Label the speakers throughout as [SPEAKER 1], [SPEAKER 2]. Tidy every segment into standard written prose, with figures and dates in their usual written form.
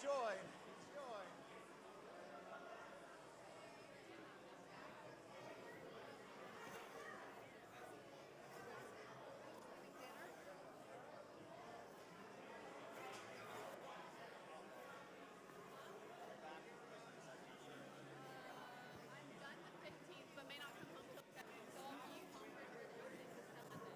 [SPEAKER 1] Join. Join.
[SPEAKER 2] I'm done the 15th, but may not come home till 7th, so I'll be home for graduation Sunday.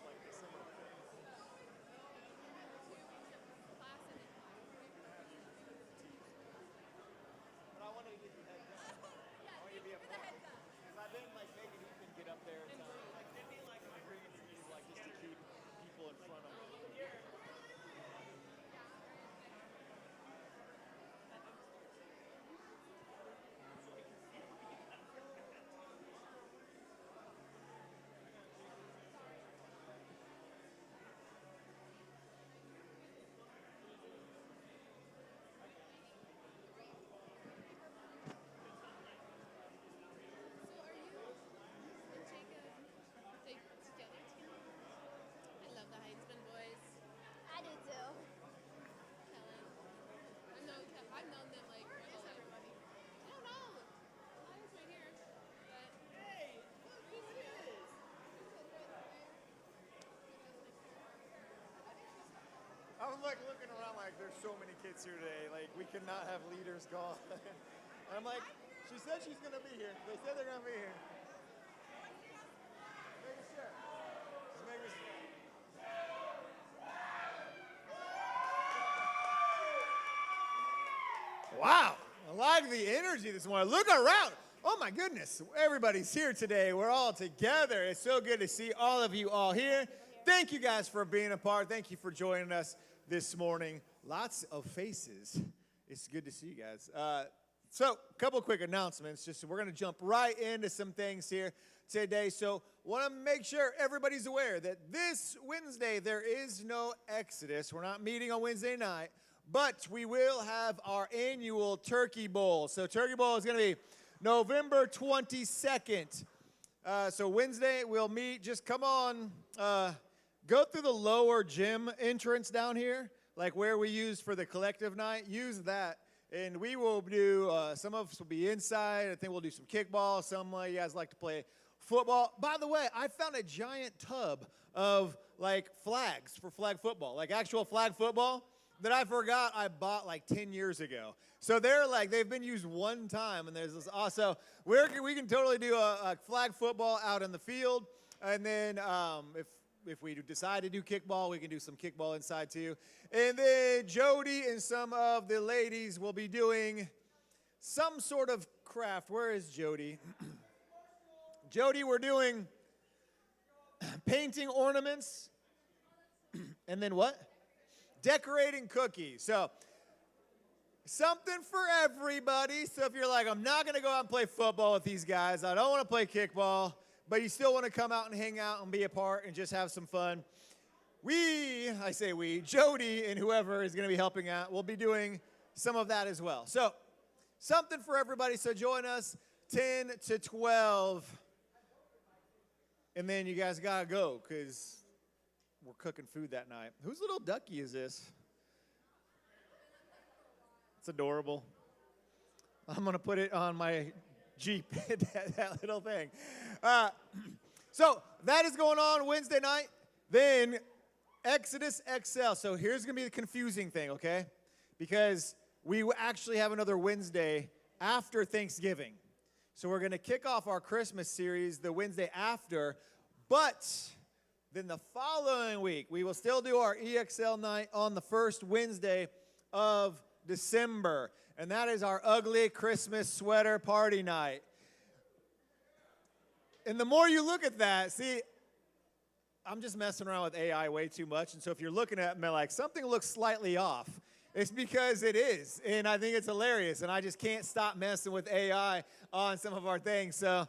[SPEAKER 1] Like December 5th.
[SPEAKER 2] We have 2 weeks of class and then 5
[SPEAKER 1] But I wanted to give you a heads up.
[SPEAKER 2] Yeah,
[SPEAKER 1] I want you
[SPEAKER 2] thank
[SPEAKER 1] to be
[SPEAKER 2] you
[SPEAKER 1] a
[SPEAKER 2] for the
[SPEAKER 1] part.
[SPEAKER 2] heads up.
[SPEAKER 1] Because I didn't like making Ethan get up there and like bringing some music like just to keep people in front of him.
[SPEAKER 2] So are you and Jacob like together too? I love the Heitzman boys.
[SPEAKER 3] I do too.
[SPEAKER 2] Kellen. I've known them like my whole life. Everybody? I don't know. Tyler's right here. But
[SPEAKER 1] Hey, look who it is. I was like looking around like there's so many kids here today. Like we could not have leaders gone. And I'm like, she said she's gonna be here. They said they're gonna be here. Making sure. Just making sure. Wow, I like the energy this morning. Look around. Oh my goodness, everybody's here today. We're all together. It's so good to see all of you all here. Thank you guys for being a part. Thank you for joining us this morning. Lots of faces. It's good to see you guys. So, a couple quick announcements. Just we're going to jump right into some things here today. So, want to make sure everybody's aware that this Wednesday there is no Exodus. We're not meeting on Wednesday night, but we will have our annual Turkey Bowl. So, Turkey Bowl is going to be November 22nd. So Wednesday we'll meet. Just come on, go through the lower gym entrance down here, like where we use for the collective night. Use that, and we will do. Some of us will be inside. I think we'll do some kickball. Some of you guys like to play football. By the way, I found a giant tub of like flags for flag football, like actual flag football that I forgot I bought like 10 years ago. So they're like, they've been used one time, and there's this also, we can totally do a flag football out in the field, and then if we decide to do kickball, we can do some kickball inside too. And then Jody and some of the ladies will be doing some sort of craft. Where is Jody? Jody, we're doing painting ornaments, and then what? Decorating cookies. So something for everybody. So if you're like, I'm not going to go out and play football with these guys, I don't want to play kickball, but you still want to come out and hang out and be a part and just have some fun, Jody and whoever is going to be helping out will be doing some of that as well. So something for everybody. So join us 10 to 12. And then you guys got to go because we're cooking food that night. Whose little ducky is this? It's adorable. I'm going to put it on my Jeep, that little thing. So that is going on Wednesday night. Then Exodus XL. So here's going to be the confusing thing, okay? Because we actually have another Wednesday after Thanksgiving. So we're going to kick off our Christmas series the Wednesday after, but then the following week, we will still do our EXL night on the first Wednesday of December. And that is our ugly Christmas sweater party night. And the more you look at that, see, I'm just messing around with AI way too much. And so if you're looking at me like something looks slightly off, it's because it is. And I think it's hilarious. And I just can't stop messing with AI on some of our things. So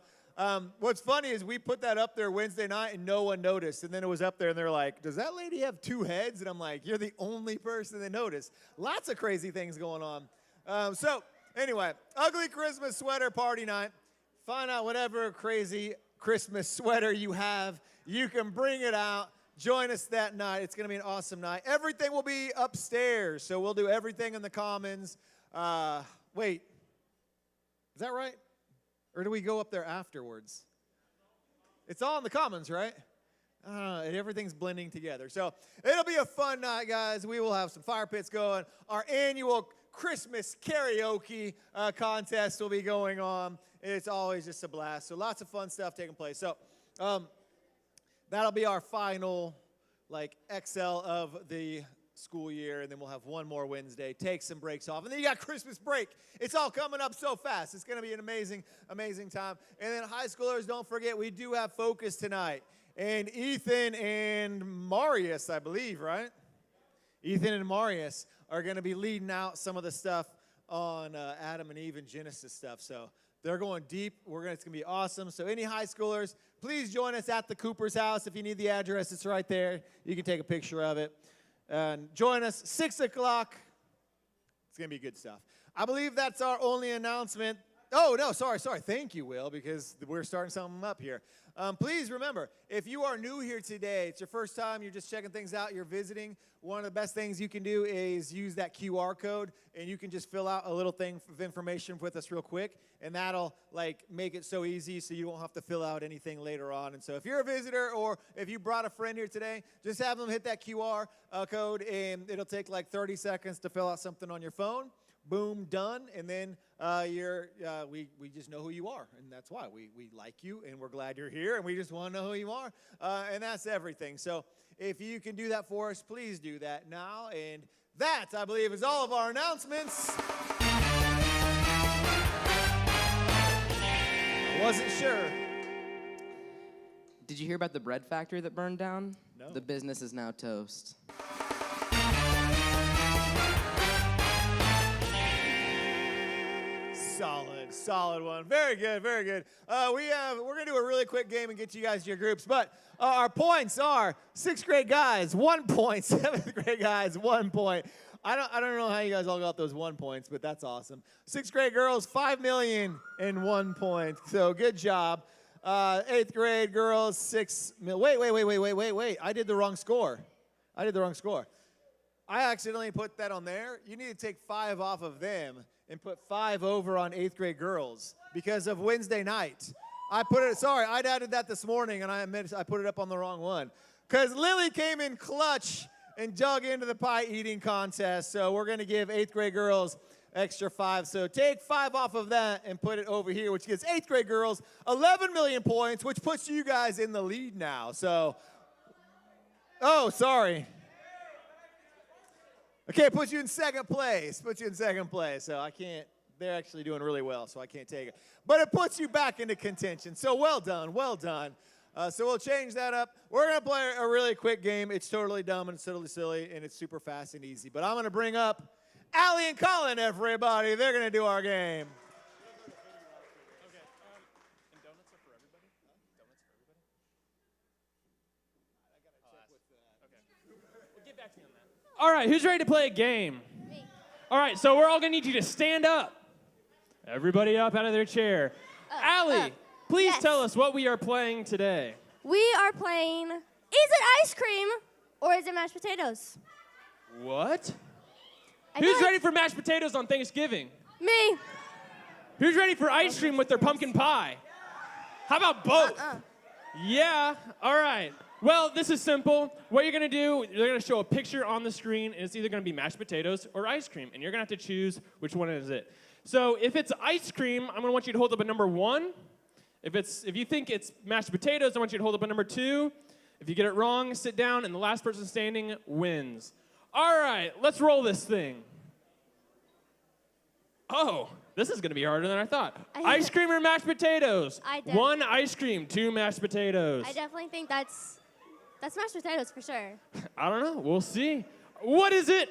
[SPEAKER 1] what's funny is we put that up there Wednesday night and no one noticed. And then it was up there and they're like, does that lady have two heads? And I'm like, you're the only person that noticed. Lots of crazy things going on. So anyway, ugly Christmas sweater party night. Find out whatever crazy Christmas sweater you have. You can bring it out. Join us that night. It's going to be an awesome night. Everything will be upstairs, so we'll do everything in the Commons. Wait, is that right? Or do we go up there afterwards? It's all in the Commons, right? And everything's blending together. So it'll be a fun night, guys. We will have some fire pits going. Our annual Christmas karaoke contest will be going on. It's always just a blast. So lots of fun stuff taking place. So that'll be our final, XL of the school year, and then we'll have one more Wednesday, take some breaks off, and then you got Christmas break. It's all coming up so fast. It's going to be an amazing, amazing time. And then high schoolers, don't forget, we do have Focus tonight. And Ethan and Marius, I believe, right? Ethan and Marius are going to be leading out some of the stuff on Adam and Eve and Genesis stuff. So they're going deep. It's going to be awesome. So any high schoolers, please join us at the Cooper's house. If you need the address, it's right there. You can take a picture of it. And join us, 6 o'clock. It's going to be good stuff. I believe that's our only announcement. Oh, no, sorry. Thank you, Will, because we're starting something up here. Please remember, if you are new here today, it's your first time, you're just checking things out, you're visiting, one of the best things you can do is use that QR code, and you can just fill out a little thing of information with us real quick, and that'll make it so easy so you won't have to fill out anything later on. And so if you're a visitor or if you brought a friend here today, just have them hit that QR code, and it'll take 30 seconds to fill out something on your phone. Boom, done, and then we just know who you are, and that's why we like you, and we're glad you're here, and we just want to know who you are, and that's everything. So if you can do that for us, please do that now, and that, I believe, is all of our announcements. I wasn't sure.
[SPEAKER 3] Did you hear about the bread factory that burned down?
[SPEAKER 1] No.
[SPEAKER 3] The business is now toast.
[SPEAKER 1] Solid one. Very good. We're gonna do a really quick game and get you guys to your groups. But our points are 6th grade guys 1 point, 7th grade guys 1 point. I don't know how you guys all got those 1 points, but that's awesome. 6th grade girls 5,000,001 points. So good job. 8th grade girls 6 mil. Wait. I did the wrong score. I accidentally put that on there. You need to take 5 off of them and put 5 over on 8th grade girls because of Wednesday night. I added that this morning, and I admit I put it up on the wrong one. Because Lily came in clutch and dug into the pie eating contest, so we're going to give 8th grade girls extra 5. So take 5 off of that and put it over here, which gives 8th grade girls 11 million points, which puts you guys in the lead now. So, oh, sorry. Okay, puts you in second place. So I can't, they're actually doing really well, so I can't take it. But it puts you back into contention. So well done. So we'll change that up. We're going to play a really quick game. It's totally dumb and it's totally silly, and it's super fast and easy. But I'm going to bring up Allie and Colin, everybody. They're going to do our game.
[SPEAKER 4] All right, who's ready to play a game?
[SPEAKER 2] Me.
[SPEAKER 4] All right, so we're all going to need you to stand up. Everybody up out of their chair. Allie, please
[SPEAKER 2] Yes.
[SPEAKER 4] tell us what we are playing today.
[SPEAKER 2] We are playing, is it ice cream or is it mashed potatoes?
[SPEAKER 4] What?
[SPEAKER 2] I feel
[SPEAKER 4] Who's
[SPEAKER 2] like-
[SPEAKER 4] ready for mashed potatoes on Thanksgiving?
[SPEAKER 2] Me.
[SPEAKER 4] Who's ready for ice cream with their pumpkin pie? How about both? Yeah, all right. Well, this is simple. What you're going to do, they're going to show a picture on the screen, and it's either going to be mashed potatoes or ice cream, and you're going to have to choose which one is it. So if it's ice cream, I'm going to want you to hold up a number 1. If you think it's mashed potatoes, I want you to hold up a number 2. If you get it wrong, sit down, and the last person standing wins. All right, let's roll this thing. Oh, this is going to be harder than I thought. Ice cream or mashed potatoes? 1 ice cream, 2 mashed potatoes.
[SPEAKER 2] I definitely think that's mashed potatoes for sure.
[SPEAKER 4] I don't know. We'll see. What is it?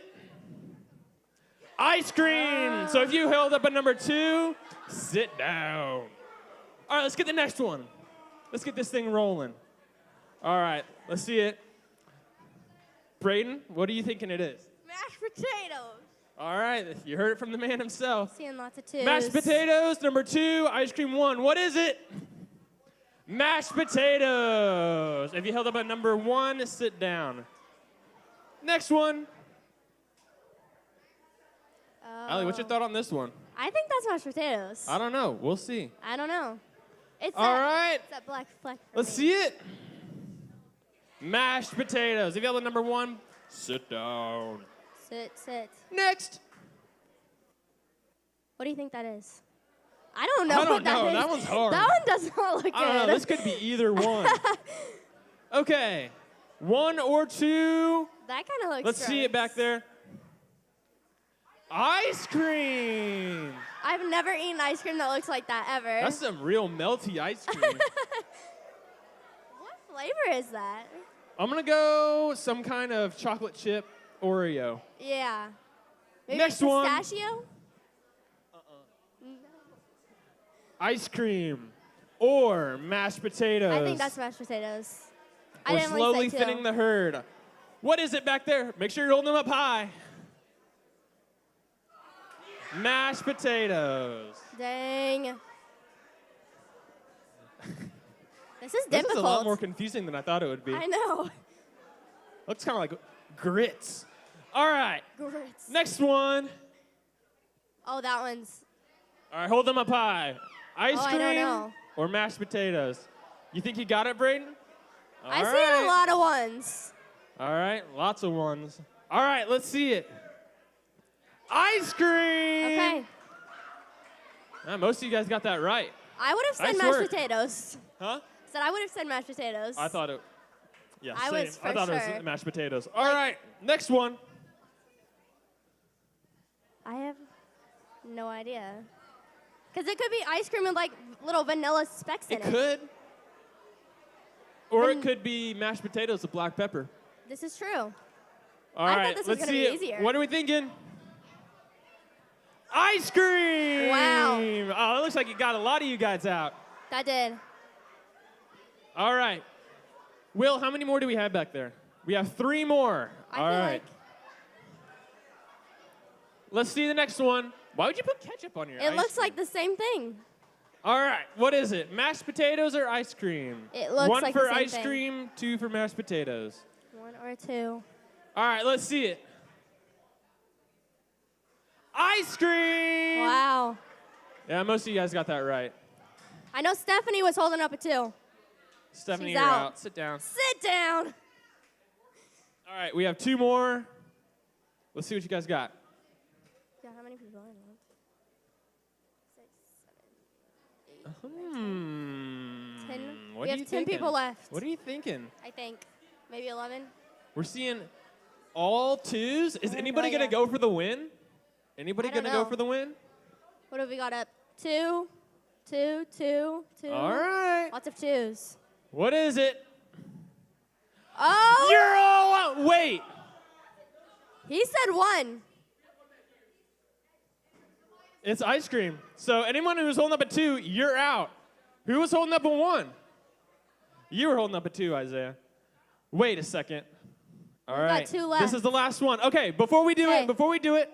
[SPEAKER 4] Ice cream. So if you held up a number 2, sit down. All right, let's get the next one. Let's get this thing rolling. All right, let's see it. Braden, what are you thinking it is?
[SPEAKER 2] Mashed potatoes.
[SPEAKER 4] All right, you heard it from the man himself.
[SPEAKER 2] Seeing lots of twos.
[SPEAKER 4] Mashed potatoes, number 2. Ice cream 1. What is it? Mashed potatoes. If you held up at number 1, sit down. Next one. Allie, what's your thought on this one?
[SPEAKER 2] I think that's mashed potatoes.
[SPEAKER 4] I don't know. We'll see.
[SPEAKER 2] I don't know. It's
[SPEAKER 4] All
[SPEAKER 2] that,
[SPEAKER 4] right.
[SPEAKER 2] It's that black fleck. for
[SPEAKER 4] Let's
[SPEAKER 2] me.
[SPEAKER 4] see it. Mashed potatoes. If you held at number 1, sit down.
[SPEAKER 2] Sit.
[SPEAKER 4] Next.
[SPEAKER 2] What do you think that is? I don't know
[SPEAKER 4] I don't
[SPEAKER 2] what that
[SPEAKER 4] know.
[SPEAKER 2] is.
[SPEAKER 4] That one's hard.
[SPEAKER 2] That one does not look good.
[SPEAKER 4] I don't know. This could be either one. Okay. 1 or 2.
[SPEAKER 2] That kind of looks
[SPEAKER 4] Let's see it back there. Ice cream.
[SPEAKER 2] I've never eaten ice cream that looks like that ever.
[SPEAKER 4] That's some real melty ice cream.
[SPEAKER 2] What flavor is that?
[SPEAKER 4] I'm going to go some kind of chocolate chip Oreo.
[SPEAKER 2] Yeah. Maybe
[SPEAKER 4] Next one.
[SPEAKER 2] pistachio?
[SPEAKER 4] Ice cream or mashed potatoes.
[SPEAKER 2] I think that's mashed potatoes. I
[SPEAKER 4] We're
[SPEAKER 2] didn't
[SPEAKER 4] slowly
[SPEAKER 2] like that too.
[SPEAKER 4] thinning the herd. What is it back there? Make sure you're holding them up high. Mashed potatoes.
[SPEAKER 2] Dang. This is
[SPEAKER 4] This
[SPEAKER 2] difficult.
[SPEAKER 4] is a lot more confusing than I thought it would be.
[SPEAKER 2] I know.
[SPEAKER 4] Looks kind of like grits. All right,
[SPEAKER 2] Grits.
[SPEAKER 4] next one.
[SPEAKER 2] Oh, that one's.
[SPEAKER 4] All right, hold them up high. Ice
[SPEAKER 2] Oh, I
[SPEAKER 4] cream
[SPEAKER 2] don't know.
[SPEAKER 4] or mashed potatoes? You think you got it, Braden?
[SPEAKER 2] I
[SPEAKER 4] All
[SPEAKER 2] see
[SPEAKER 4] right.
[SPEAKER 2] a lot of ones.
[SPEAKER 4] All right, lots of ones. All right, let's see it. Ice cream.
[SPEAKER 2] Okay.
[SPEAKER 4] Most of you guys got that right.
[SPEAKER 2] I would have said
[SPEAKER 4] Nice
[SPEAKER 2] mashed
[SPEAKER 4] work.
[SPEAKER 2] potatoes.
[SPEAKER 4] Huh?
[SPEAKER 2] Said I would have said mashed potatoes.
[SPEAKER 4] I thought it. Yeah,
[SPEAKER 2] I
[SPEAKER 4] same.
[SPEAKER 2] was
[SPEAKER 4] I
[SPEAKER 2] for
[SPEAKER 4] thought it
[SPEAKER 2] sure.
[SPEAKER 4] was mashed potatoes. All right, next one.
[SPEAKER 2] I have no idea. Because it could be ice cream with like little vanilla specks in
[SPEAKER 4] It
[SPEAKER 2] it.
[SPEAKER 4] could. Or it
[SPEAKER 2] Then-
[SPEAKER 4] could be mashed potatoes with black pepper.
[SPEAKER 2] This is true.
[SPEAKER 4] All
[SPEAKER 2] I thought
[SPEAKER 4] right,
[SPEAKER 2] this was
[SPEAKER 4] let's
[SPEAKER 2] gonna
[SPEAKER 4] see
[SPEAKER 2] be
[SPEAKER 4] it.
[SPEAKER 2] easier.
[SPEAKER 4] What are we thinking? Ice cream.
[SPEAKER 2] Wow.
[SPEAKER 4] Oh, it looks like it got a lot of you guys out.
[SPEAKER 2] That did.
[SPEAKER 4] All right. Will, how many more do we have back there? We have 3 more.
[SPEAKER 2] I
[SPEAKER 4] All
[SPEAKER 2] feel
[SPEAKER 4] right.
[SPEAKER 2] like
[SPEAKER 4] Let's see the next one. Why would you put ketchup on your
[SPEAKER 2] it
[SPEAKER 4] ice
[SPEAKER 2] looks
[SPEAKER 4] cream?
[SPEAKER 2] like the same thing.
[SPEAKER 4] All right. What is it? Mashed potatoes or ice cream?
[SPEAKER 2] It looks
[SPEAKER 4] 1
[SPEAKER 2] like
[SPEAKER 4] for
[SPEAKER 2] the same
[SPEAKER 4] ice
[SPEAKER 2] thing.
[SPEAKER 4] cream, 2 for mashed potatoes.
[SPEAKER 2] 1 or 2.
[SPEAKER 4] All right, let's see it. Ice cream.
[SPEAKER 2] Wow.
[SPEAKER 4] Yeah, most of you guys got that right.
[SPEAKER 2] I know Stephanie was holding up a 2.
[SPEAKER 4] Stephanie,
[SPEAKER 2] She's
[SPEAKER 4] you're
[SPEAKER 2] out.
[SPEAKER 4] out. Sit down.
[SPEAKER 2] Sit down.
[SPEAKER 4] All right, we have 2 more. Let's see what you guys got.
[SPEAKER 2] Yeah, how many people? 6, 7, 8, 10.
[SPEAKER 4] What
[SPEAKER 2] We
[SPEAKER 4] are
[SPEAKER 2] have
[SPEAKER 4] you
[SPEAKER 2] 10
[SPEAKER 4] thinking?
[SPEAKER 2] people left.
[SPEAKER 4] What are you thinking?
[SPEAKER 2] I think. Maybe 11.
[SPEAKER 4] We're seeing all 2s. Is
[SPEAKER 2] Oh,
[SPEAKER 4] anybody
[SPEAKER 2] yeah.
[SPEAKER 4] going to go for the win? Anybody
[SPEAKER 2] I don't
[SPEAKER 4] going to go
[SPEAKER 2] know.
[SPEAKER 4] for the win?
[SPEAKER 2] What have we got up? 2, 2, 2, 2.
[SPEAKER 4] All right.
[SPEAKER 2] Lots of 2s.
[SPEAKER 4] What is it?
[SPEAKER 2] Oh!
[SPEAKER 4] You're all out. Wait.
[SPEAKER 2] He said 1.
[SPEAKER 4] It's ice cream. So anyone who's holding up a 2, you're out. Who was holding up a 1? You were holding up a 2, Isaiah. Wait a second. All
[SPEAKER 2] We've got
[SPEAKER 4] right.
[SPEAKER 2] 2 left.
[SPEAKER 4] This is the last one. Okay, before we do
[SPEAKER 2] Okay.
[SPEAKER 4] it,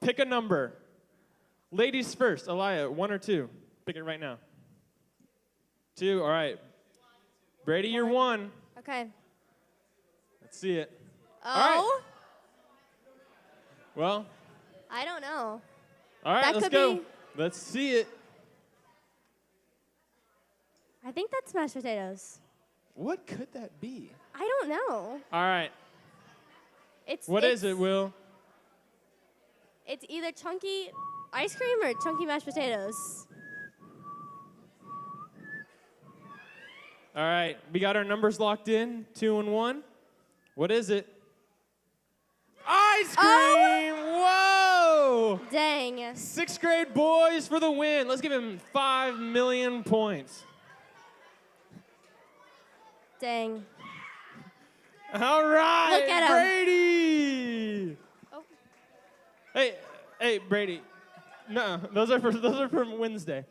[SPEAKER 4] pick a number. Ladies first. Elia, 1 or 2? Pick it right now. 2. All right. Brady, you're 1.
[SPEAKER 2] Okay.
[SPEAKER 4] Let's see it.
[SPEAKER 2] Oh?
[SPEAKER 4] right. Well,
[SPEAKER 2] I don't know.
[SPEAKER 4] all right,
[SPEAKER 2] That
[SPEAKER 4] let's
[SPEAKER 2] could
[SPEAKER 4] go.
[SPEAKER 2] be-
[SPEAKER 4] Let's see it.
[SPEAKER 2] I think that's mashed potatoes.
[SPEAKER 4] What could that be?
[SPEAKER 2] I don't know.
[SPEAKER 4] All right. What
[SPEAKER 2] It's
[SPEAKER 4] is it, Will?
[SPEAKER 2] It's either chunky ice cream or chunky mashed potatoes.
[SPEAKER 4] All right, we got our numbers locked in, 2 and 1. What is it? Ice cream! Whoa!
[SPEAKER 2] Dang.
[SPEAKER 4] 6th grade boys for the win. Let's give him 5 million points.
[SPEAKER 2] Dang.
[SPEAKER 4] All right,
[SPEAKER 2] Look at him.
[SPEAKER 4] Brady.
[SPEAKER 2] Oh.
[SPEAKER 4] Hey, Brady. No, those are from Wednesday.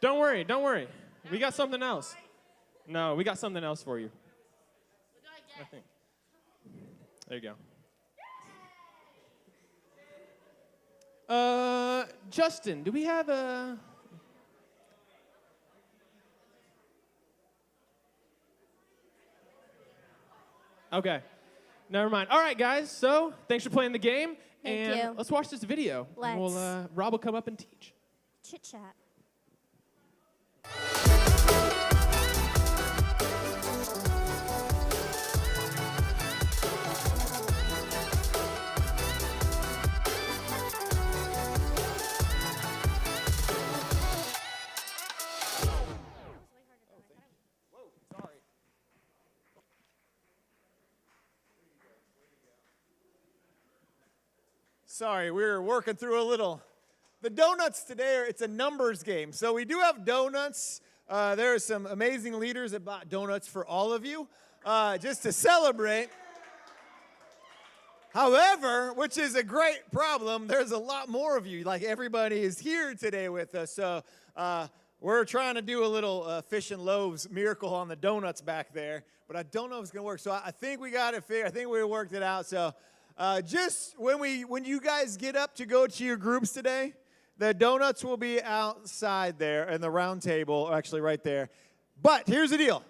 [SPEAKER 4] Don't worry. We got something else. No, we got something else for you. What do I get? I think. There you go. Justin, do we have a... Okay. Never mind. All right, guys. So thanks for playing the game.
[SPEAKER 5] Thank
[SPEAKER 4] and
[SPEAKER 5] you.
[SPEAKER 4] let's watch this video.
[SPEAKER 5] Let's.
[SPEAKER 4] And Rob will come up and teach.
[SPEAKER 5] Chit chat.
[SPEAKER 1] Sorry, we were working through a little. The donuts today, it's a numbers game. So we do have donuts. There are some amazing leaders that bought donuts for all of you just to celebrate. However, which is a great problem, there's a lot more of you. Like everybody is here today with us. So we're trying to do a little fish and loaves miracle on the donuts back there. But I don't know if it's going to work. So I think we got it figured. I think we worked it out. So just when you guys get up to go to your groups today, the donuts will be outside there and the round table, actually right there. But here's the deal.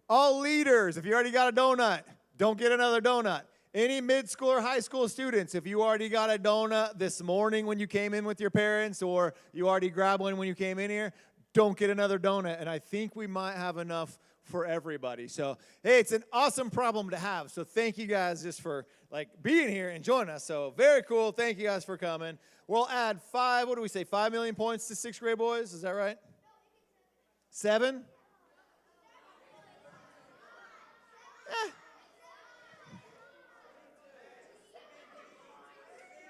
[SPEAKER 1] All leaders, if you already got a donut, don't get another donut. Any mid-school or high school students, if you already got a donut this morning when you came in with your parents or you already grabbed one when you came in here, don't get another donut. And I think we might have enough for everybody. So, hey, it's an awesome problem to have. So thank you guys just for being here and joining us. So very cool. Thank you guys for coming. We'll add 5 million points to 6th grade boys. Is that right? 7?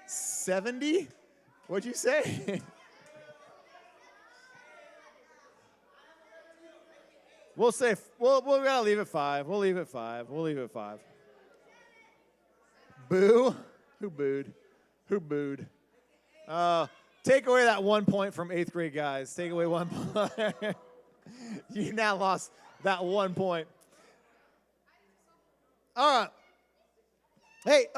[SPEAKER 1] 70? What'd you say? We'll say, we'll gotta leave it 5. We'll leave it 5. We'll leave it 5. Boo? Who booed? Who booed? Take away that 1 point from 8th grade guys. Take away 1 point. You now lost that 1 point. All right. Hey,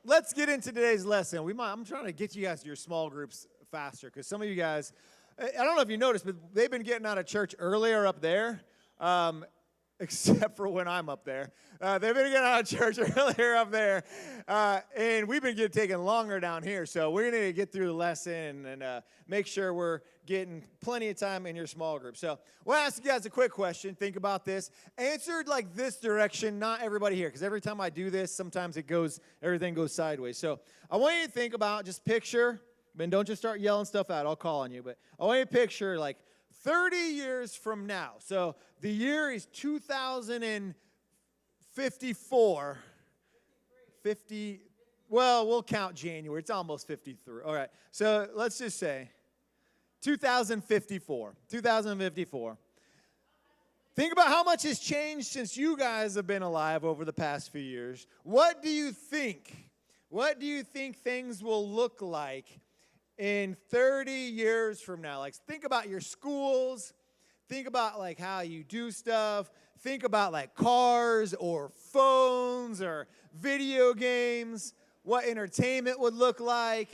[SPEAKER 1] let's get into today's lesson. I'm trying to get you guys to your small groups faster because some of you guys, I don't know if you noticed, but they've been getting out of church earlier up there. Except for when I'm up there. They've been getting out of church earlier up there, and we've been taking longer down here. So we're going to get through the lesson and make sure we're getting plenty of time in your small group. So we'll ask you guys a quick question. Think about this. Answered like this direction, not everybody here, because every time I do this, sometimes everything goes sideways. So I want you to think about, just picture, and don't just start yelling stuff out. I'll call on you. But I want you to picture 30 years from now. So the year is 2054. 50, well, we'll count January. It's almost 53. All right. So let's just say 2054. 2054. Think about how much has changed since you guys have been alive over the past few years. What do you think? What do you think things will look like in 30 years from now? Think about your schools. Think about how you do stuff. Think about cars or phones or video games. What entertainment would look like.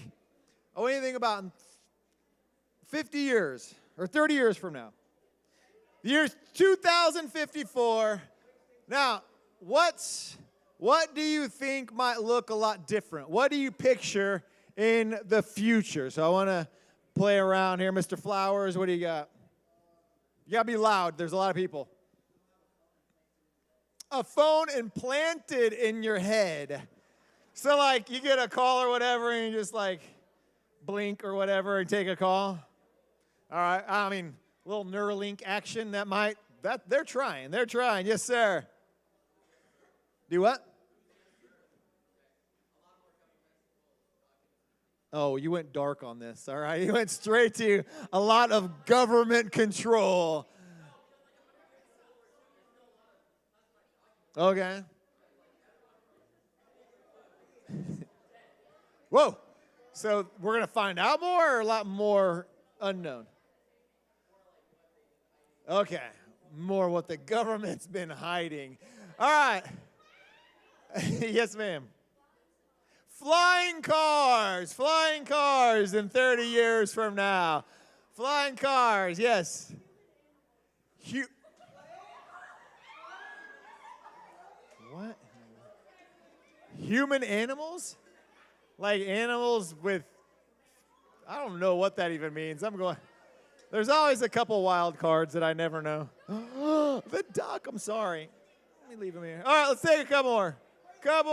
[SPEAKER 1] I want you to think about 50 years or 30 years from now. The year's 2054. Now, what do you think might look a lot different? What do you picture in the future? So I want to play around here. Mr. Flowers, what do you got? You got to be loud. There's a lot of people. A phone implanted in your head. So you get a call or whatever and you just blink or whatever and take a call. All right. I mean, a little Neuralink action they're trying. They're trying. Yes, sir. Do what? Oh, you went dark on this, all right? You went straight to a lot of government control. Okay. Whoa. So we're going to find out more or a lot more unknown? Okay. More what the government's been hiding. All right. Yes, ma'am. Flying cars in 30 years from now. Flying cars, yes. What? Human animals? Like animals with, I don't know what that even means. There's always a couple wild cards that I never know. The duck, I'm sorry. Let me leave him here. All right, let's take a couple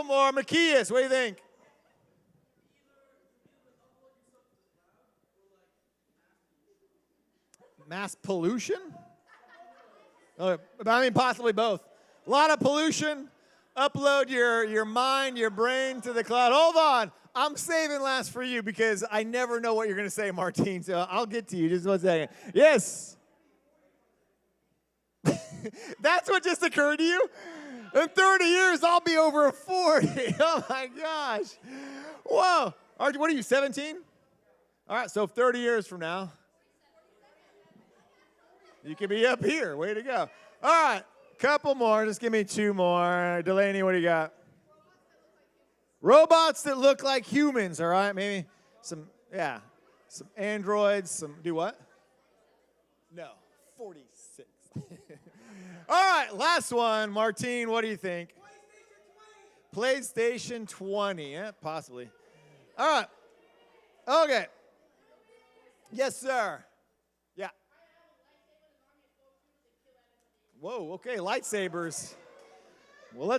[SPEAKER 1] more. Macias, what do you think? Mass pollution? I mean, possibly both. A lot of pollution. Upload your mind, your brain to the cloud. Hold on. I'm saving last for you because I never know what you're going to say, Martine. So I'll get to you. Just 1 second. Yes. That's what just occurred to you? In 30 years, I'll be over 40. Oh, my gosh. Whoa. What are you, 17? All right, so 30 years from now, you can be up here. Way to go. All right, couple more. Just give me 2 more. Delaney, what do you got? Robots that look like humans, all right? Maybe some androids, do what? No, 46. All right, last one. Martine, what do you think? PlayStation 20, yeah, possibly. All right, okay. Yes, sir. Yeah. Whoa, okay, lightsabers. Well,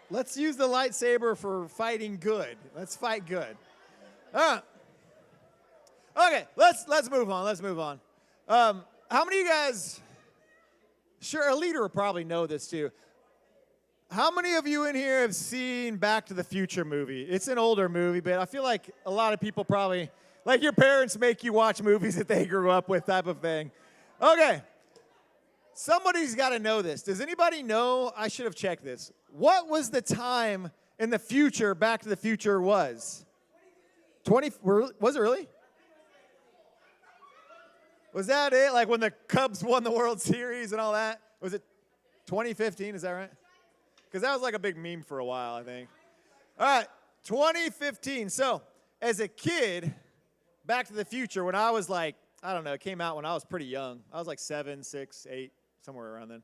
[SPEAKER 1] let's use the lightsaber for fighting good. Let's fight good. All right. Okay, let's move on. Let's move on. How many of you guys? Sure, a leader will probably know this too. How many of you in here have seen Back to the Future movie? It's an older movie, but I feel like a lot of people probably, like your parents make you watch movies that they grew up with type of thing. Okay. Somebody's got to know this. Does anybody know? I should have checked this. What was the time in the future Back to the Future was? 20, was it really? Was that it? Like when the Cubs won the World Series and all that? Was it 2015? Is that right? Because that was like a big meme for a while, I think. All right, 2015. So as a kid, Back to the Future, when I was like, I don't know, it came out when I was pretty young. I was like 7, 6, 8, somewhere around then.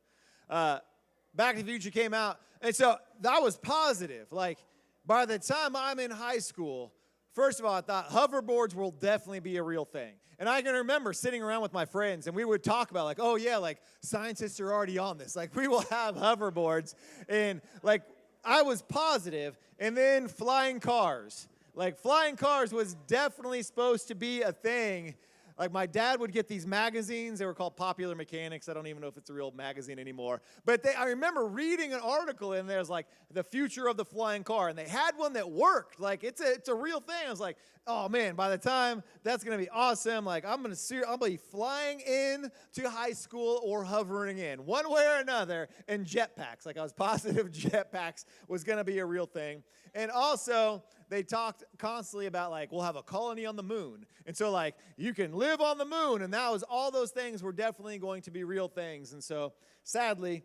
[SPEAKER 1] Back to the Future came out. And so that was positive. Like by the time I'm in high school, first of all, I thought hoverboards will definitely be a real thing. And I can remember sitting around with my friends, and we would talk about, like, oh, yeah, like, scientists are already on this. Like, we will have hoverboards. And, like, I was positive. And then flying cars. Like, flying cars was definitely supposed to be a thing. Like, my dad would get these magazines. They were called Popular Mechanics. I don't even know if it's a real magazine anymore. But I remember reading an article in there. It was like, the future of the flying car. And they had one that worked. Like, it's a real thing. I was like, oh, man, by the time that's going to be awesome. Like, I'll be flying in to high school or hovering in, one way or another, and jetpacks. Like, I was positive jetpacks was going to be a real thing. And also, they talked constantly about, like, we'll have a colony on the moon. And so, like, you can live on the moon. And all those things were definitely going to be real things. And so, sadly,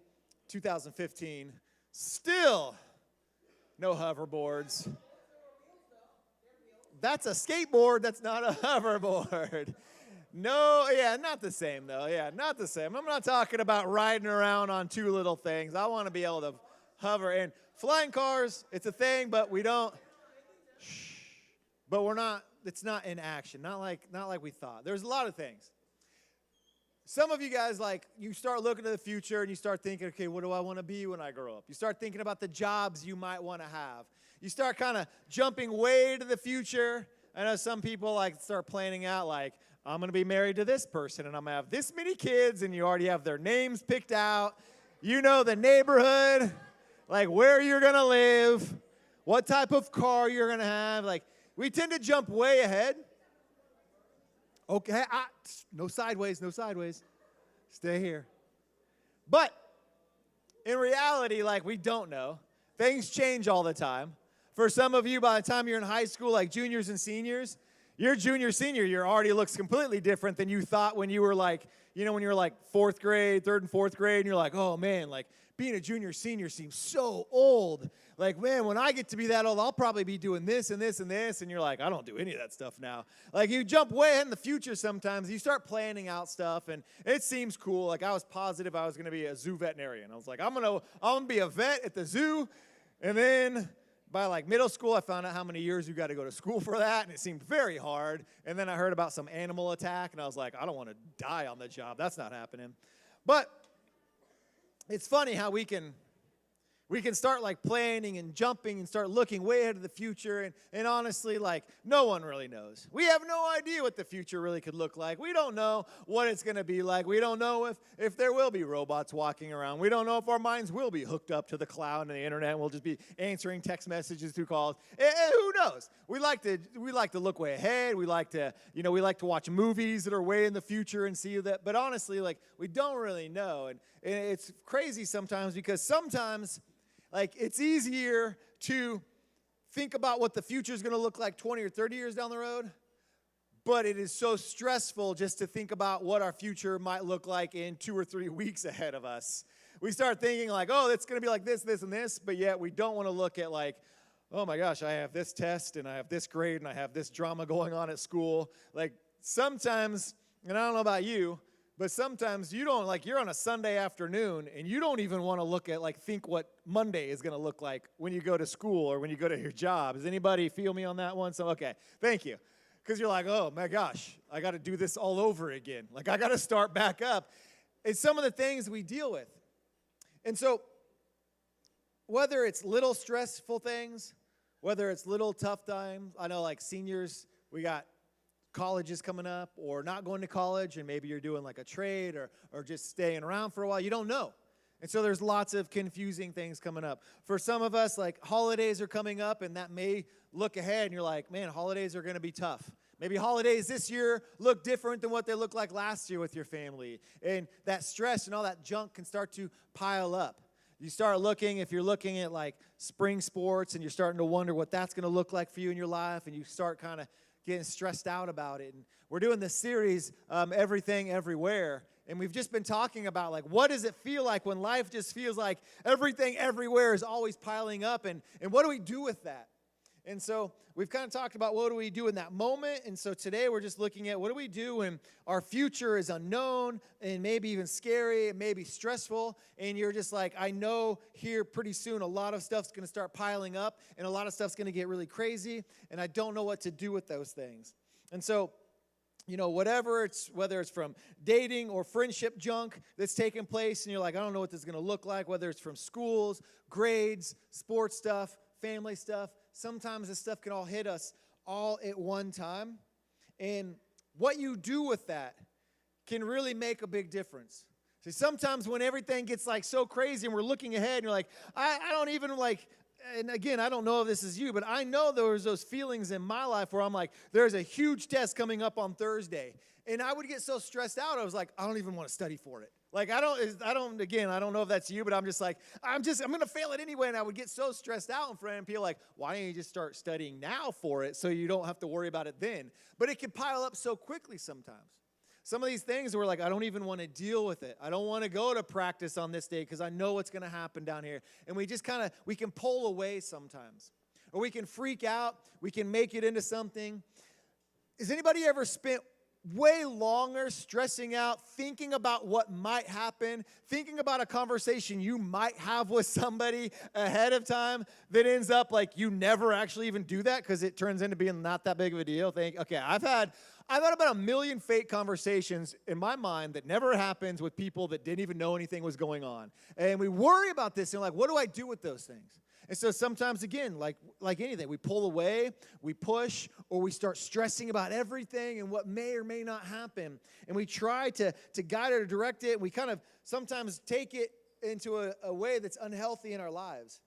[SPEAKER 1] 2015, still no hoverboards. That's a skateboard. That's not a hoverboard. No, yeah, not the same, though. Yeah, not the same. I'm not talking about riding around on 2 little things. I want to be able to hover. And flying cars, it's a thing, but we don't. But we're not, it's not in action. Not like we thought. There's a lot of things. Some of you guys, like, you start looking to the future and you start thinking, okay, what do I want to be when I grow up? You start thinking about the jobs you might want to have. You start kind of jumping way to the future. I know some people, like, start planning out, like, I'm going to be married to this person and I'm going to have this many kids, and you already have their names picked out. You know the neighborhood, like where you're going to live, what type of car you're going to have. Like, we tend to jump way ahead. Okay, no sideways, no sideways. Stay here. But in reality, like, we don't know. Things change all the time. For some of you, by the time you're in high school, like juniors and seniors, your junior, senior year already looks completely different than you thought when you were like you know, when you're like fourth grade, third and fourth grade, and you're like, oh man, like being a junior, senior seems so old. Like, man, when I get to be that old, I'll probably be doing this and this and this. And you're like, I don't do any of that stuff now. Like, you jump way ahead in the future sometimes. You start planning out stuff, and it seems cool. Like, I was positive I was going to be a zoo veterinarian. I was like, I'm gonna be a vet at the zoo. And then by like middle school, I found out how many years you got to go to school for that, and it seemed very hard. And then I heard about some animal attack, and I was like, I don't want to die on the job. That's not happening. But it's funny how we can start like planning and jumping and start looking way ahead of the future. And honestly, like, no one really knows. We have no idea what the future really could look like. We don't know what it's going to be like. We don't know if there will be robots walking around. We don't know if our minds will be hooked up to the cloud and the internet and we'll just be answering text messages through calls. Who knows? We like to look way ahead. We like to watch movies that are way in the future and see that. But honestly, like, we don't really know. And it's crazy sometimes because sometimes, like, it's easier to think about what the future is going to look like 20 or 30 years down the road, but it is so stressful just to think about what our future might look like in 2 or 3 weeks ahead of us. We start thinking like, oh, it's going to be like this, this, and this, but yet we don't want to look at like, oh my gosh, I have this test, and I have this grade, and I have this drama going on at school. Like, sometimes, and I don't know about you, but sometimes you don't, like, you're on a Sunday afternoon and you don't even want to look at, like, think what Monday is going to look like when you go to school or when you go to your job. Does anybody feel me on that one? So, okay, thank you. Because you're like, oh my gosh, I got to do this all over again. Like, I got to start back up. It's some of the things we deal with. And so, whether it's little stressful things, whether it's little tough times, I know, like, seniors, we got colleges coming up, or not going to college, and maybe you're doing like a trade or just staying around for a while. You don't know. And so there's lots of confusing things coming up. For some of us, like, holidays are coming up, and that may look ahead, and you're like, man, holidays are going to be tough. Maybe holidays this year look different than what they looked like last year with your family. And that stress and all that junk can start to pile up. You start looking, if you're looking at like spring sports, and you're starting to wonder what that's going to look like for you in your life, and you start kind of getting stressed out about it. And we're doing this series, Everything Everywhere, and we've just been talking about, like, what does it feel like when life just feels like everything everywhere is always piling up, and what do we do with that? And so we've kind of talked about what do we do in that moment, and so today we're just looking at what do we do when our future is unknown and maybe even scary and maybe stressful, and you're just like, I know here pretty soon a lot of stuff's going to start piling up and a lot of stuff's going to get really crazy, and I don't know what to do with those things. And so, you know, whether it's from dating or friendship junk that's taking place, and you're like, I don't know what this is going to look like, whether it's from schools, grades, sports stuff, family stuff, sometimes this stuff can all hit us all at one time. And what you do with that can really make a big difference. See, sometimes when everything gets like so crazy and we're looking ahead and you're like, I don't even like, and again, I don't know if this is you, but I know there was those feelings in my life where I'm like, there's a huge test coming up on Thursday. And I would get so stressed out, I was like, I don't even want to study for it. Like, I don't know if that's you, but I'm just like, I'm going to fail it anyway. And I would get so stressed out in front of people like, why don't you just start studying now for it so you don't have to worry about it then? But it can pile up so quickly sometimes. Some of these things we're like, I don't even want to deal with it. I don't want to go to practice on this day because I know what's going to happen down here. And we just we can pull away sometimes. Or we can freak out. We can make it into something. Has anybody ever spent way longer stressing out, thinking about what might happen, thinking about a conversation you might have with somebody ahead of time that ends up like you never actually even do that because it turns into being not that big of a deal? Okay, I've had about 1 million fake conversations in my mind that never happens with people that didn't even know anything was going on. And we worry about this and like, what do I do with those things? And so sometimes, again, like anything, we pull away, we push, or we start stressing about everything and what may or may not happen. And we try to guide it or direct it. We kind of sometimes take it into a way that's unhealthy in our lives.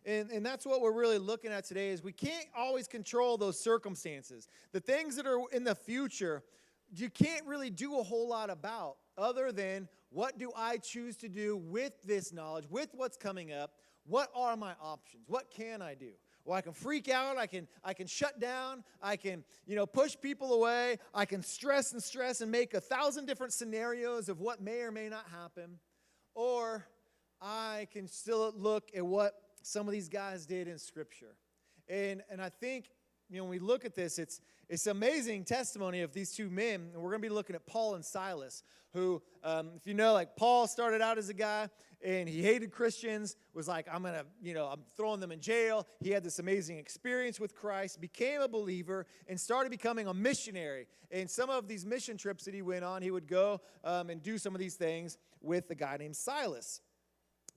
[SPEAKER 1] And that's what we're really looking at today is we can't always control those circumstances. The things that are in the future, you can't really do a whole lot about other than what do I choose to do with this knowledge, with what's coming up. What are my options? What can I do? or I can freak out, I can shut down, I can, push people away, I can stress and make 1,000 different scenarios of what may or may not happen, or I can still look at what some of these guys did in Scripture. And I think, when we look at this, it's amazing testimony of these two men. And we're going to be looking at Paul and Silas, who, if you know, like Paul started out as a guy, and he hated Christians, was like, I'm throwing them in jail. He had this amazing experience with Christ, became a believer, and started becoming a missionary. And some of these mission trips that he went on, he would go and do some of these things with a guy named Silas.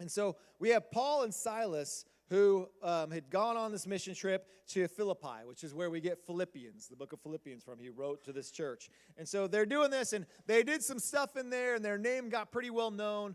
[SPEAKER 1] And so we have Paul and Silas, who had gone on this mission trip to Philippi, which is where we get Philippians, the book of Philippians from. He wrote to this church. And so they're doing this, and they did some stuff in there, and their name got pretty well known,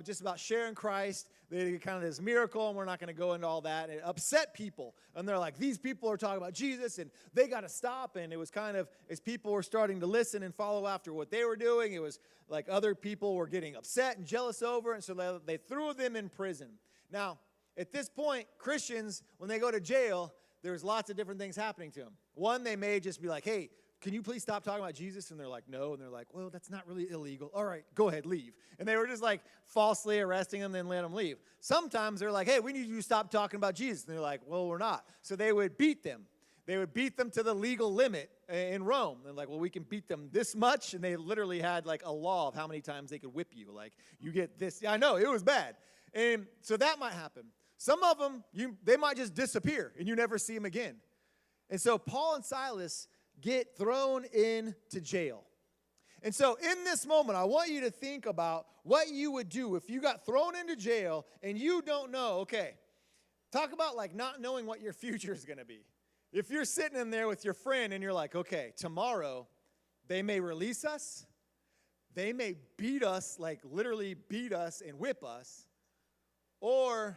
[SPEAKER 1] just about sharing Christ. They did kind of this miracle, and we're not going to go into all that. And it upset people. And they're like, these people are talking about Jesus, and they got to stop. And it was kind of, as people were starting to listen and follow after what they were doing, it was like other people were getting upset and jealous over, and so they threw them in prison. Now, at this point, Christians, when they go to jail, there's lots of different things happening to them. One, they may just be like, hey, can you please stop talking about Jesus? And they're like, no. And they're like, well, that's not really illegal. All right, go ahead, leave. And they were just like falsely arresting them, then let them leave. Sometimes they're like, hey, we need you to stop talking about Jesus. And they're like, well, we're not. So they would beat them. They would beat them to the legal limit in Rome. They're like, well, we can beat them this much. And they literally had like a law of how many times they could whip you. Like, you get this. Yeah, I know, it was bad. And so that might happen. Some of them, they might just disappear and you never see them again. And so Paul and Silas get thrown into jail. And so in this moment, I want you to think about what you would do if you got thrown into jail and you don't know, okay, talk about like not knowing what your future is going to be. If you're sitting in there with your friend and you're like, okay, tomorrow they may release us, they may beat us, like literally beat us and whip us, or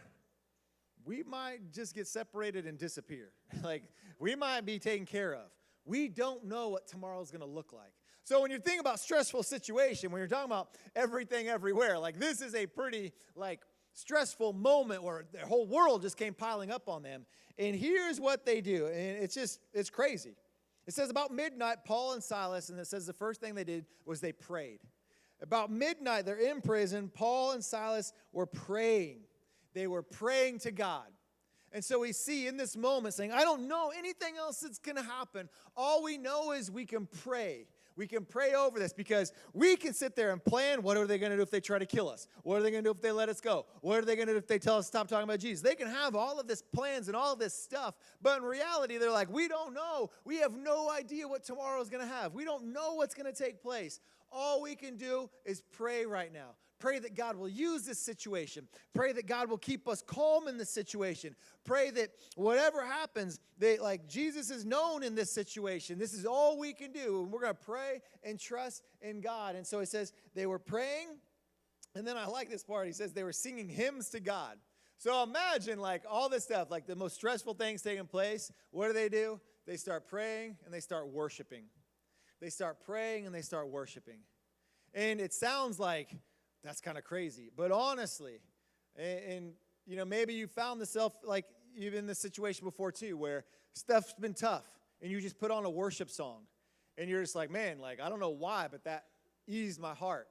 [SPEAKER 1] we might just get separated and disappear. Like, we might be taken care of. We don't know what tomorrow's going to look like. So when you think about stressful situation, when you're talking about everything everywhere, like this is a pretty, like, stressful moment where the whole world just came piling up on them. And here's what they do, and it's crazy. It says about midnight, Paul and Silas, and it says the first thing they did was they prayed. About midnight, they're in prison. Paul and Silas were praying. They were praying to God. And so we see in this moment saying, I don't know anything else that's going to happen. All we know is we can pray. We can pray over this because we can sit there and plan, what are they going to do if they try to kill us? What are they going to do if they let us go? What are they going to do if they tell us to stop talking about Jesus? They can have all of this plans and all of this stuff, but in reality, they're like, we don't know. We have no idea what tomorrow is going to have. We don't know what's going to take place. All we can do is pray right now. Pray that God will use this situation. Pray that God will keep us calm in this situation. Pray that whatever happens, that like Jesus is known in this situation. This is all we can do. And we're going to pray and trust in God. And so it says they were praying. And then I like this part. He says they were singing hymns to God. So imagine like all this stuff, like the most stressful things taking place. What do? They start praying and they start worshiping. They start praying and they start worshiping. And it sounds like that's kind of crazy. But honestly, and you know, maybe you found yourself like you've been in this situation before too, where stuff's been tough and you just put on a worship song and you're just like, man, like, I don't know why, but that eased my heart.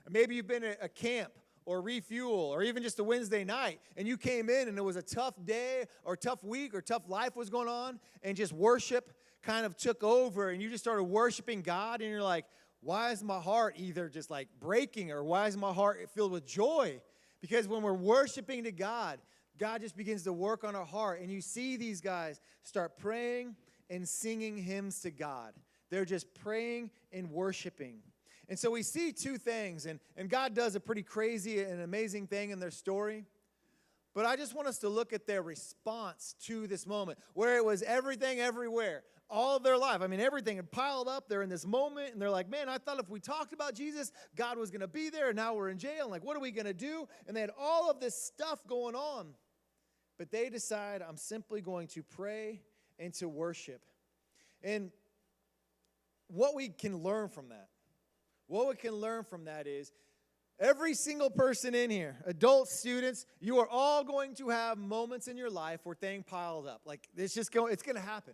[SPEAKER 1] And maybe you've been at a camp or refuel or even just a Wednesday night and you came in and it was a tough day or tough week or tough life was going on and just worship kind of took over and you just started worshiping God and you're like, why is my heart either just like breaking or why is my heart filled with joy? Because when we're worshiping to God, God just begins to work on our heart. And you see these guys start praying and singing hymns to God. They're just praying and worshiping. And so we see two things. And God does a pretty crazy and amazing thing in their story. But I just want us to look at their response to this moment where it was everything everywhere. All of their life. I mean, everything had piled up. They're in this moment, and they're like, man, I thought if we talked about Jesus, God was going to be there, and now we're in jail. And like, what are we going to do? And they had all of this stuff going on. But they decide, I'm simply going to pray and to worship. And what we can learn from that, is Every single person in here, adults, students, you are all going to have moments in your life where things piled up. Like, it's going to happen.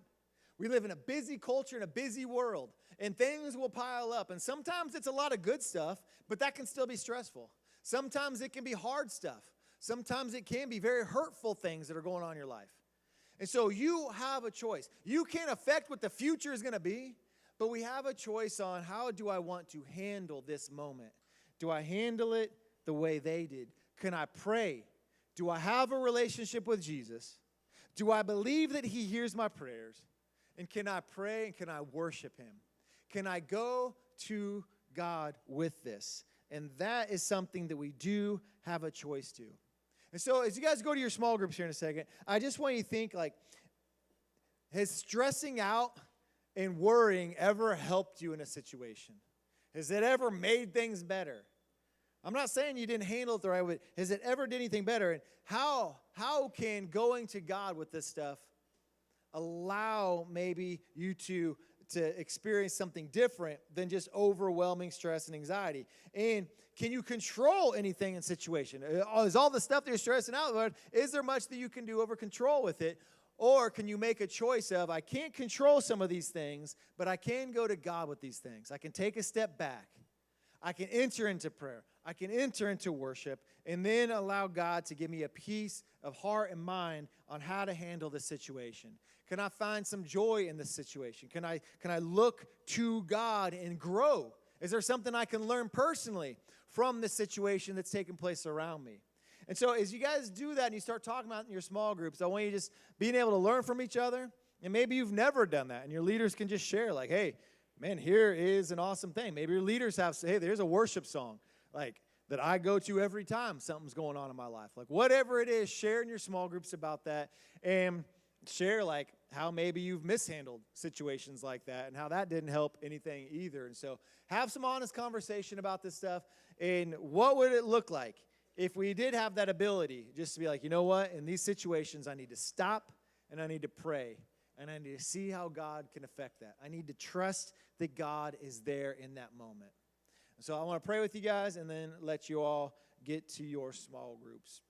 [SPEAKER 1] We live in a busy culture, in a busy world, and things will pile up. And sometimes it's a lot of good stuff, but that can still be stressful. Sometimes it can be hard stuff. Sometimes it can be very hurtful things that are going on in your life. And so you have a choice. You can't affect what the future is going to be, but we have a choice on how do I want to handle this moment. Do I handle it the way they did? Can I pray? Do I have a relationship with Jesus? Do I believe that he hears my prayers? And can I pray and can I worship him? Can I go to God with this? And that is something that we do have a choice to. And so as you guys go to your small groups here in a second, I just want you to think, like, has stressing out and worrying ever helped you in a situation? Has it ever made things better? I'm not saying you didn't handle it the right way. Has it ever did anything better? And how can going to God with this stuff allow maybe you to experience something different than just overwhelming stress and anxiety? And can you control anything in situation? Is all the stuff that you're stressing out about, is there much that you can do over control with it? Or can you make a choice of, I can't control some of these things, but I can go to God with these things. I can take a step back. I can enter into prayer. I can enter into worship, and then allow God to give me a peace of heart and mind on how to handle the situation. Can I find some joy in this situation? Can I look to God and grow? Is there something I can learn personally from the situation that's taking place around me? And so as you guys do that and you start talking about it in your small groups, I want you just being able to learn from each other. And maybe you've never done that, and your leaders can just share, like, hey, man, here is an awesome thing. Maybe your leaders have, hey, there's a worship song, like, that I go to every time something's going on in my life. Like, whatever it is, share in your small groups about that, and share, like, how maybe you've mishandled situations like that and how that didn't help anything either. And so have some honest conversation about this stuff. And what would it look like if we did have that ability just to be like, you know what, in these situations I need to stop and I need to pray and I need to see how God can affect that. I need to trust that God is there in that moment. So I want to pray with you guys and then let you all get to your small groups.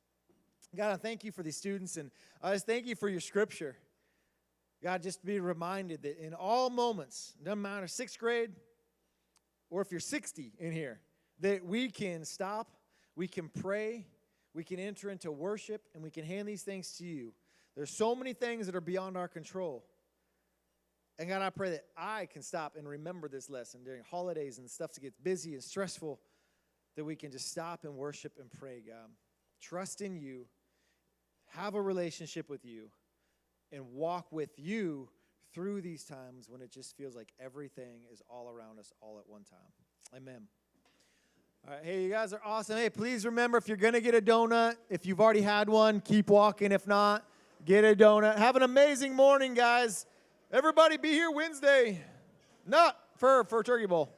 [SPEAKER 1] God, I thank you for these students, and I just thank you for your scripture. God, just to be reminded that in all moments, it doesn't matter 6th grade or if you're 60 in here, that we can stop, we can pray, we can enter into worship, and we can hand these things to you. There's so many things that are beyond our control. And God, I pray that I can stop and remember this lesson during holidays and stuff that gets busy and stressful, that we can just stop and worship and pray, God. Trust in you, have a relationship with you, and walk with you through these times when it just feels like everything is all around us all at one time. Amen. All right, hey, you guys are awesome. Hey, please remember, if you're going to get a donut, if you've already had one, keep walking. If not, get a donut. Have an amazing morning, guys. Everybody be here Wednesday. Not for Turkey Bowl.